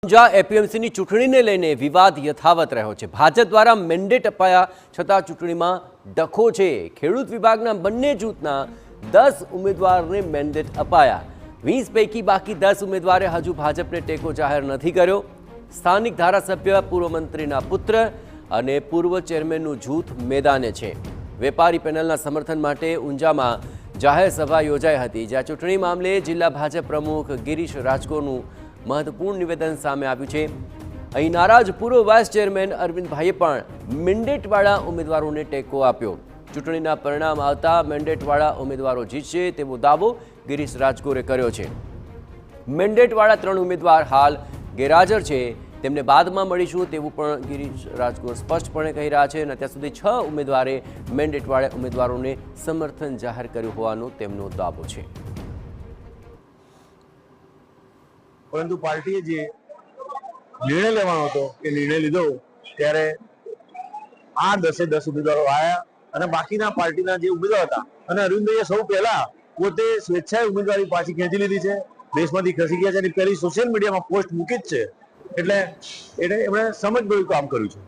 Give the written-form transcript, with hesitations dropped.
ઊંઝા એપીએમસીની ચૂંટણીને લઈને વિવાદ યથાવત રહ્યો છે। ભાજપ દ્વારા મેન્ડેટ અપાયા છતાં ચૂંટણીમાં ડખો છે। ખેડૂત વિભાગના બંને જૂથના 10 ઉમેદવારને મેન્ડેટ અપાયા। 20 પૈકી બાકી 10 ઉમેદવારે હજુ ભાજપને ટેકો જાહેર નથી કર્યો। સ્થાનિક ધારાસભ્ય પૂર્વ મંત્રીના પુત્ર અને પૂર્વ ચેરમેનનું જૂથ મેદાને છે। વેપારી પેનલના સમર્થન માટે ઊંઝામાં જાહેર સભા યોજાઈ હતી, જ્યાં ચૂંટણી મામલે જિલ્લા ભાજપ પ્રમુખ ગિરીશ રાજકોરનું महत्वपूर्ण निवेदन सामे आव्યું છે। અહીં નારાજ પૂર્વ વાઇસ ચેરમેન અરવિંદભાઈએ પણ મેન્ડેટવાળા ઉમેદવારોને ટેકો આપ્યો। ચૂંટણીના પરિણામ આવતા મેન્ડેટવાળા ઉમેદવારો જીતશે તેવો દાવો ગિરીશ રાજકોરે કર્યો છે। મેન્ડેટવાળા 3 ઉમેદવાર હાલ ગેરહાજર છે, તેમને બાદમાં મળીશું તેવું પણ ગિરીશ રાજકોર સ્પષ્ટપણે કહી રહ્યા છે। અને અત્યાર સુધી 6 ઉમેદવારે મેન્ડેટવાળા ઉમેદવારોને સમર્થન જાહેર કર્યું હોવાનો તેમનો દાવો છે। પરંતુ પાર્ટીએ જે નિર્ણય લેવાનો હતો એ નિર્ણય લીધો ત્યારે આ 10 ઉમેદવારો આવ્યા અને બાકીના પાર્ટીના જે ઉમેદવાર હતા અને અરવિંદભાઈએ સૌ પહેલા પોતે સ્વેચ્છાએ ઉમેદવારી પાછી ખેંચી લીધી છે, દેશમાંથી ખસી ગયા છે અને પહેલી સોશિયલ મીડિયામાં પોસ્ટ મૂકી જ છે। એટલે એમણે સમજભર્યું કામ કર્યું છે।